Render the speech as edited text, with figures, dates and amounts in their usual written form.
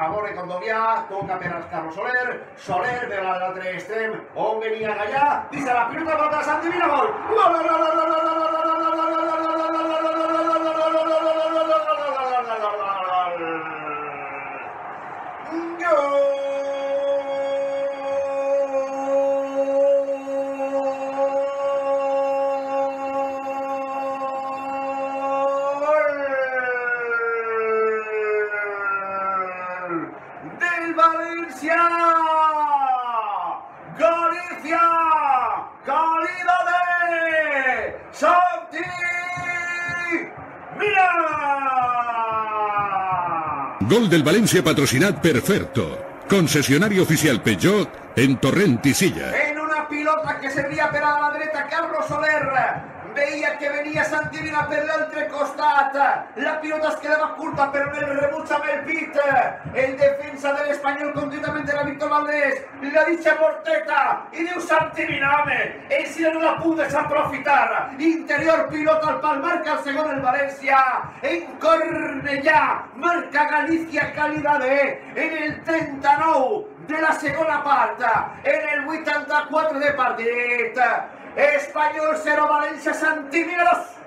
Amore Condovià, toca per Carlos Soler, Soler de la l'altre extrem, on venia Gallà, dins la pilota, volta a Sant Divina, gol! Del Valencia, Galicia, calidad de Santi Mina. Gol del Valencia patrocinat per Ferto, concessionari oficial Peugeot en Torrent i Silla. En una pilota que servia per a la dreta Carlos Soler, veia que venia Santi Mina per l'altre costat, la pilota es quedava curta però el rebuig amb el pit, el defensa de l'Espanyol, concretament era Víctor Valdés, la dicha Morteta i diu Santi Mina, home, ell si no la puc desaprofitar, interior pilota al pal, marca el segon el València, en Cornellà, marca Galicia Calidade, en el 39 de la segona part, en el 84 de partit, Espanyol 0, València, Santi Mina 2.